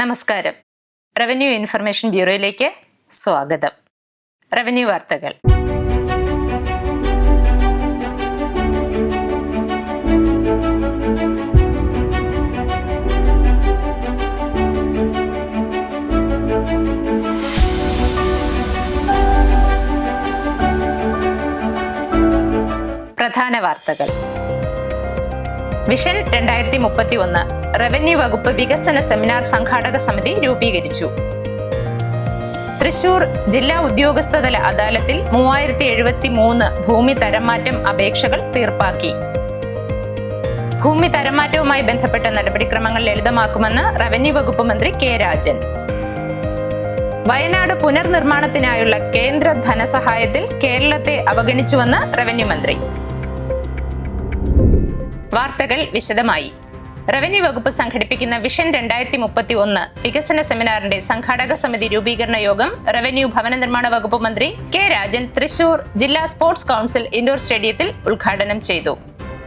നമസ്കാരം. Revenue information ബ്യൂറോയിലേക്ക് സ്വാഗതം. Revenue വാർത്തകൾ. പ്രധാന വാർത്തകൾ. വിഷൻ 2031 റവന്യൂ വകുപ്പ് വികസന സെമിനാർ സംഘാടക സമിതി രൂപീകരിച്ചു. തൃശൂർ ജില്ലാ ഉദ്യോഗസ്ഥതല അദാലത്തിൽ 3073 ഭൂമി തരംമാറ്റം അപേക്ഷകൾ തീർപ്പാക്കി. ഭൂമി തരംമാറ്റവുമായി ബന്ധപ്പെട്ട നടപടിക്രമങ്ങൾ ലളിതമാക്കുമെന്ന് റവന്യൂ വകുപ്പ് മന്ത്രി കെ രാജൻ. വയനാട് പുനർനിർമ്മാണത്തിനായുള്ള കേന്ദ്ര ധനസഹായത്തിൽ കേരളത്തെ അവഗണിച്ചുവെന്ന് റവന്യൂ മന്ത്രി. വാർത്തകൾ വിശദമായി. റവന്യൂ വകുപ്പ് സംഘടിപ്പിക്കുന്ന വിഷൻ 2031 വികസന സെമിനാറിന്റെ സംഘാടക സമിതി രൂപീകരണ യോഗം റവന്യൂ ഭവന നിർമ്മാണ വകുപ്പ് മന്ത്രി കെ രാജൻ തൃശൂർ ജില്ലാ സ്പോർട്സ് കൗൺസിൽ ഇൻഡോർ സ്റ്റേഡിയത്തിൽ ഉദ്ഘാടനം ചെയ്തു.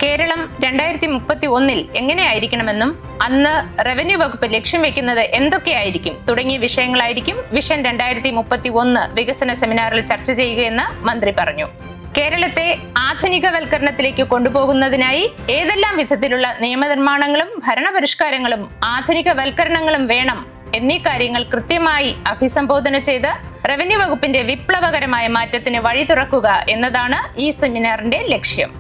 കേരളം 2031 എങ്ങനെയായിരിക്കണമെന്നും അന്ന് റവന്യൂ വകുപ്പ് ലക്ഷ്യം വെക്കുന്നത് എന്തൊക്കെയായിരിക്കും തുടങ്ങിയ വിഷയങ്ങളായിരിക്കും വിഷൻ 2031 വികസന സെമിനാറിൽ ചർച്ച ചെയ്യുകയെന്ന് മന്ത്രി പറഞ്ഞു. കേരളത്തെ ആധുനികവൽക്കരണത്തിലേക്ക് കൊണ്ടുപോകുന്നതിനായി ഏതെല്ലാം വിധത്തിലുള്ള നിയമനിർമ്മാണങ്ങളും ഭരണപരിഷ്കാരങ്ങളും ആധുനികവൽക്കരണങ്ങളും വേണം എന്നീ കാര്യങ്ങൾ കൃത്യമായി അഭിസംബോധന ചെയ്ത് റവന്യൂ വകുപ്പിന്റെ വിപ്ലവകരമായ മാറ്റത്തിന് വഴി തുറക്കുക എന്നതാണ് ഈ സെമിനാറിന്റെ ലക്ഷ്യം.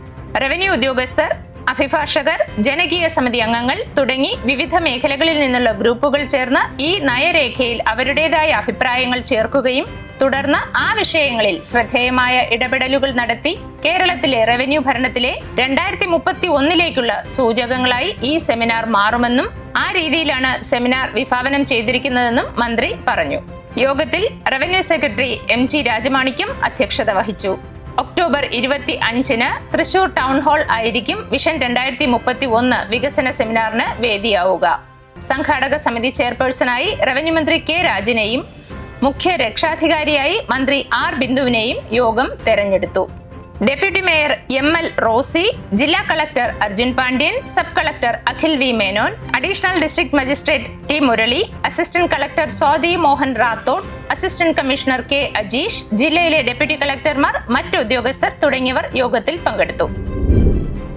റവന്യൂ ഉദ്യോഗസ്ഥർ, അഭിഭാഷകർ, ജനകീയ സമിതി അംഗങ്ങൾ തുടങ്ങി വിവിധ മേഖലകളിൽ നിന്നുള്ള ഗ്രൂപ്പുകൾ ചേർന്ന് ഈ നയരേഖയിൽ അവരുടേതായ അഭിപ്രായങ്ങൾ ചേർക്കുകയും തുടർന്ന് ആ വിഷയങ്ങളിൽ ശ്രദ്ധേയമായ ഇടപെടലുകൾ നടത്തി കേരളത്തിലെ റവന്യൂ ഭരണത്തിലെ 2031 സൂചകങ്ങളായി ഈ സെമിനാർ മാറുമെന്നും ആ രീതിയിലാണ് സെമിനാർ വിഭാവനം ചെയ്തിരിക്കുന്നതെന്നും മന്ത്രി പറഞ്ഞു. യോഗത്തിൽ റവന്യൂ സെക്രട്ടറി MG രാജമാണിക്യം അധ്യക്ഷത വഹിച്ചു. ഒക്ടോബർ 25 തൃശൂർ ടൗൺ ഹാൾ ആയിരിക്കും വിഷൻ 2031 വികസന സെമിനാറിന് വേദിയാവുക. സംഘാടക സമിതി ചെയർപേഴ്സണായി റവന്യൂ മന്ത്രി കെ രാജനെയും മുഖ്യ രക്ഷാധികാരിയായി മന്ത്രി R ബിന്ദുവിനെയും യോഗം തെരഞ്ഞെടുത്തു. ഡെപ്യൂട്ടി മേയർ ML റോസി, ജില്ലാ collector Arjun Pandian, sub collector Akhil V Menon, additional district magistrate T Murali, assistant collector Swathi Mohan Rathod, assistant commissioner K Ajeesh, ജില്ലയിലെ ഡെപ്യൂട്ടി കളക്ടർമാർ, മറ്റു ഉദ്യോഗസ്ഥർ തുടങ്ങിയവർ യോഗത്തിൽ പങ്കെടുത്തു.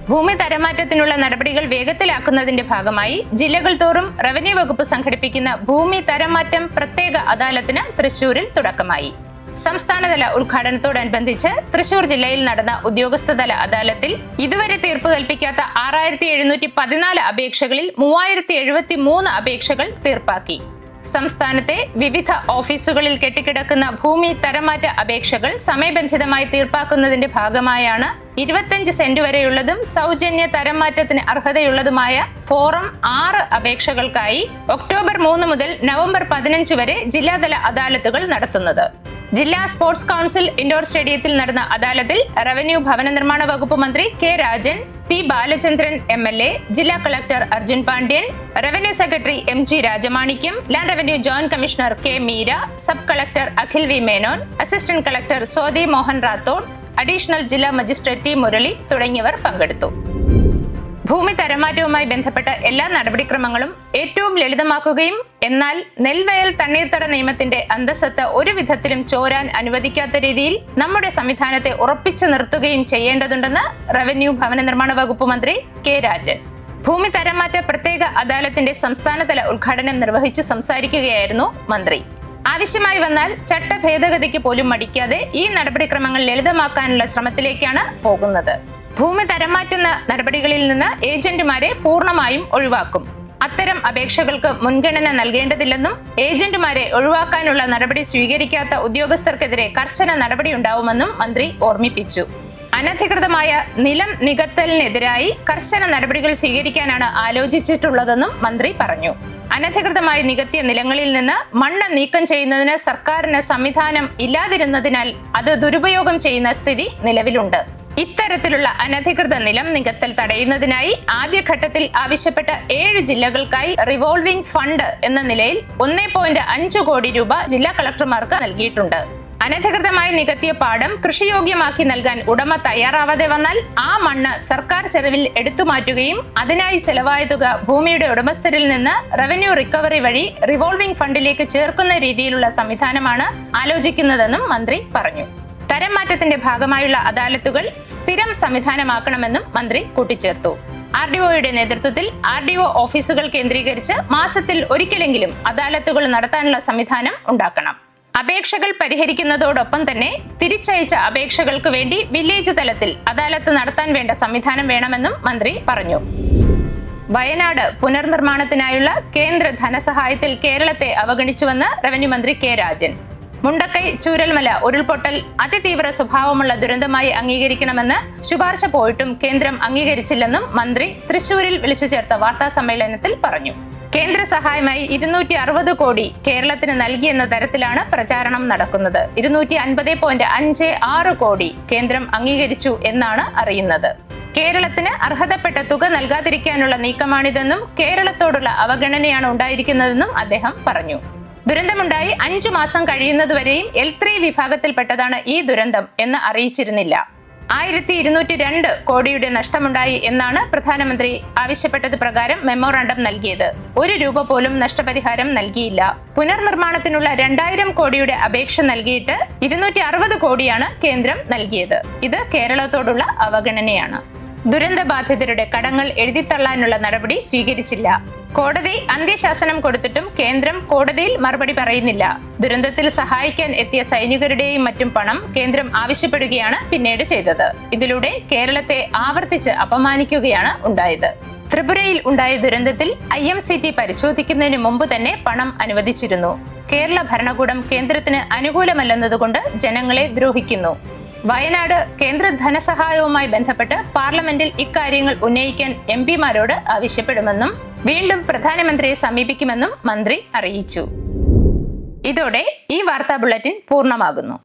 ഭൂമി തരംമാറ്റത്തിനുള്ള നടപടികൾ വേഗത്തിലാക്കുന്നതിന്റെ ഭാഗമായി ജില്ലകൾ തോറും റവന്യൂ വകുപ്പ് സംഘടിപ്പിക്കുന്ന ഭൂമി തരംമാറ്റം പ്രത്യേക അദാലത്തിന് തൃശൂരിൽ തുടക്കമായി. സംസ്ഥാനതല ഉദ്ഘാടനത്തോടനുബന്ധിച്ച് തൃശൂർ ജില്ലയിൽ നടന്ന ഉദ്യോഗസ്ഥതല അദാലത്തിൽ ഇതുവരെ തീർപ്പ് കൽപ്പിക്കാത്ത 6714 അപേക്ഷകളിൽ 3073 അപേക്ഷകൾ തീർപ്പാക്കി. സംസ്ഥാനത്തെ വിവിധ ഓഫീസുകളിൽ കെട്ടിക്കിടക്കുന്ന ഭൂമി തരംമാറ്റ അപേക്ഷകൾ സമയബന്ധിതമായി തീർപ്പാക്കുന്നതിന്റെ ഭാഗമായാണ് 25 സെന്റ് വരെയുള്ളതും സൗജന്യ തരംമാറ്റത്തിന് അർഹതയുള്ളതുമായ ഫോറം 6 അപേക്ഷകൾക്കായി ഒക്ടോബർ 3 മുതൽ നവംബർ 15 വരെ ജില്ലാതല അദാലത്തുകൾ നടത്തുന്നത്. ജില്ലാ സ്പോർട്സ് കൗൺസിൽ ഇൻഡോർ സ്റ്റേഡിയത്തിൽ നടന്ന അദാലത്തിൽ റവന്യൂ ഭവന നിർമ്മാണ വകുപ്പ് മന്ത്രി K Rajan, P Balachandran MLA, ജില്ലാ collector Arjun Pandian, revenue secretary MG Rajamanickam, land revenue joint commissioner K Meera, sub collector Akhil V Menon, assistant collector Swathi Mohan Rathod, additional ജില്ലാ മജിസ്ട്രേറ്റ് T മുരളി തുടങ്ങിയവർ പങ്കെടുത്തു. ഭൂമി തരംമാറ്റവുമായി ബന്ധപ്പെട്ട എല്ലാ നടപടിക്രമങ്ങളും ഏറ്റവും ലളിതമാക്കുകയും എന്നാൽ നെൽവയൽ തണ്ണീർത്തട നിയമത്തിന്റെ അന്തസ്സത്ത് ഒരു വിധത്തിലും ചോരാൻ അനുവദിക്കാത്ത രീതിയിൽ നമ്മുടെ സംവിധാനത്തെ ഉറപ്പിച്ചു നിർത്തുകയും ചെയ്യേണ്ടതുണ്ടെന്ന് റവന്യൂ ഭവന നിർമ്മാണ വകുപ്പ് മന്ത്രി കെ രാജൻ. ഭൂമി തരംമാറ്റ പ്രത്യേക അദാലത്തിന്റെ സംസ്ഥാനതല ഉദ്ഘാടനം നിർവഹിച്ചു സംസാരിക്കുകയായിരുന്നു മന്ത്രി. ആവശ്യമായി വന്നാൽ ചട്ട ഭേദഗതിക്ക് പോലും മടിക്കാതെ ഈ നടപടിക്രമങ്ങൾ ലളിതമാക്കാനുള്ള ശ്രമത്തിലേക്കാണ് പോകുന്നത്. ഭൂമി തരംമാറ്റുന്ന നടപടികളിൽ നിന്ന് ഏജന്റുമാരെ പൂർണ്ണമായും ഒഴിവാക്കും. അത്തരം അപേക്ഷകൾക്ക് മുൻഗണന നൽകേണ്ടതില്ലെന്നും ഏജന്റുമാരെ ഒഴിവാക്കാനുള്ള നടപടി സ്വീകരിക്കാത്ത ഉദ്യോഗസ്ഥർക്കെതിരെ കർശന നടപടിയുണ്ടാവുമെന്നും മന്ത്രി ഓർമ്മിപ്പിച്ചു. അനധികൃതമായ നിലം നികത്തലിനെതിരായി കർശന നടപടികൾ സ്വീകരിക്കാനാണ് ആലോചിച്ചിട്ടുള്ളതെന്നും മന്ത്രി പറഞ്ഞു. അനധികൃതമായി നികത്തിയ നിലങ്ങളിൽ നിന്ന് മണ്ണ് നീക്കം ചെയ്യുന്നതിന് സർക്കാരിന് സംവിധാനം ഇല്ലാതിരുന്നതിനാൽ അത് ദുരുപയോഗം ചെയ്യുന്ന സ്ഥിതി നിലവിലുണ്ട്. ഇത്തരത്തിലുള്ള അനധികൃത നിലം നികത്തൽ തടയുന്നതിനായി ആദ്യഘട്ടത്തിൽ ആവശ്യപ്പെട്ട 7 ജില്ലകൾക്കായി റിവോൾവിംഗ് ഫണ്ട് എന്ന നിലയിൽ 1.5 കോടി രൂപ ജില്ലാ കളക്ടർമാർക്ക് നൽകിയിട്ടുണ്ട്. അനധികൃതമായി നികത്തിയ പാടം കൃഷിയോഗ്യമാക്കി നൽകാൻ ഉടമ തയ്യാറാവാതെ വന്നാൽ ആ മണ്ണ് സർക്കാർ ചെലവിൽ എടുത്തുമാറ്റുകയും അതിനായി ചെലവായ തുക ഭൂമിയുടെ ഉടമസ്ഥരിൽ നിന്ന് റവന്യൂ റിക്കവറി വഴി റിവോൾവിംഗ് ഫണ്ടിലേക്ക് ചേർക്കുന്ന രീതിയിലുള്ള സംവിധാനമാണ് ആലോചിക്കുന്നതെന്നും മന്ത്രി പറഞ്ഞു. തരം മാറ്റത്തിന്റെ ഭാഗമായുള്ള അദാലത്തുകൾ സ്ഥിരം സംവിധാനമാക്കണമെന്നും മന്ത്രി കൂട്ടിച്ചേർത്തു. RDOയുടെ നേതൃത്വത്തിൽ RDO ഓഫീസുകൾ കേന്ദ്രീകരിച്ച് മാസത്തിൽ ഒരിക്കലെങ്കിലും അദാലത്തുകൾ നടത്താനുള്ള സംവിധാനം ഉണ്ടാക്കണം. അപേക്ഷകൾ പരിഹരിക്കുന്നതോടൊപ്പം തന്നെ തിരിച്ചയച്ച അപേക്ഷകൾക്ക് വേണ്ടി വില്ലേജ് തലത്തിൽ അദാലത്ത് നടത്താൻ വേണ്ട സംവിധാനം വേണമെന്നും മന്ത്രി പറഞ്ഞു. വയനാട് പുനർനിർമ്മാണത്തിനായുള്ള കേന്ദ്ര ധനസഹായത്തിൽ കേരളത്തെ അവഗണിച്ചുവെന്ന് റവന്യൂ മന്ത്രി കെ രാജൻ. മുണ്ടക്കൈ ചൂരൽമല ഉരുൾപൊട്ടൽ അതിതീവ്ര സ്വഭാവമുള്ള ദുരന്തമായി അംഗീകരിക്കണമെന്ന് ശുപാർശ പോയിട്ടും കേന്ദ്രം അംഗീകരിച്ചില്ലെന്നും മന്ത്രി തൃശൂരിൽ വിളിച്ചു ചേർത്ത വാർത്താ സമ്മേളനത്തിൽ പറഞ്ഞു. കേന്ദ്ര സഹായമായി 260 കോടി കേരളത്തിന് നൽകിയെന്ന തരത്തിലാണ് പ്രചാരണം നടക്കുന്നത്. 250.56 കോടി കേന്ദ്രം അംഗീകരിച്ചു എന്നാണ് അറിയുന്നത്. കേരളത്തിന് അർഹതപ്പെട്ട തുക നൽകാതിരിക്കാനുള്ള നീക്കമാണിതെന്നും കേരളത്തോടുള്ള അവഗണനയാണ് ഉണ്ടായിരിക്കുന്നതെന്നും അദ്ദേഹം പറഞ്ഞു. ദുരന്തമുണ്ടായി 5 മാസം കഴിയുന്നതുവരെയും L3 വിഭാഗത്തിൽപ്പെട്ടതാണ് ഈ ദുരന്തം എന്ന് അറിയിച്ചിരുന്നില്ല. 1202 കോടിയുടെ നഷ്ടമുണ്ടായി എന്നാണ് പ്രധാനമന്ത്രി ആവശ്യപ്പെട്ടത് പ്രകാരം മെമ്മോറാണ്ടം നൽകിയത്. 1 രൂപ പോലും നഷ്ടപരിഹാരം നൽകിയില്ല. പുനർനിർമ്മാണത്തിനുള്ള 2000 കോടിയുടെ അപേക്ഷ നൽകിയിട്ട് 260 കോടിയാണ് കേന്ദ്രം നൽകിയത്. ഇത് കേരളത്തോടുള്ള അവഗണനയാണ്. ദുരന്തബാധിതരുടെ കടങ്ങൾ എഴുതിത്തള്ളാനുള്ള നടപടി സ്വീകരിച്ചില്ല. കോടതി അന്ത്യശാസനം കൊടുത്തിട്ടും കേന്ദ്രം കോടതിയിൽ മറുപടി പറയുന്നില്ല. ദുരന്തത്തിൽ സഹായിക്കാൻ എത്തിയ സൈനികരുടെയും മറ്റും പണം കേന്ദ്രം ആവശ്യപ്പെടുകയാണ് പിന്നീട് ചെയ്തത്. ഇതിലൂടെ കേരളത്തെ ആവർത്തിച്ച് അപമാനിക്കുകയാണ് ഉണ്ടായത്. ത്രിപുരയിൽ ഉണ്ടായ ദുരന്തത്തിൽ IMCT പരിശോധിക്കുന്നതിന് മുമ്പ് തന്നെ പണം അനുവദിച്ചിരുന്നു. കേരള ഭരണകൂടം കേന്ദ്രത്തിന് അനുകൂലമല്ലെന്നതുകൊണ്ട് ജനങ്ങളെ ദ്രോഹിക്കുന്നു. വയനാട് കേന്ദ്ര ധനസഹായവുമായി ബന്ധപ്പെട്ട് പാർലമെന്റിൽ ഇക്കാര്യങ്ങൾ ഉന്നയിക്കാൻ MP-മാരോട് ആവശ്യപ്പെടുമെന്നും വീണ്ടും പ്രധാനമന്ത്രിയെ സമീപിക്കുമെന്നും മന്ത്രി അറിയിച്ചു. ഇതോടെ ഈ വാർത്താ ബുള്ളറ്റിൻ പൂർണ്ണമാകുന്നു.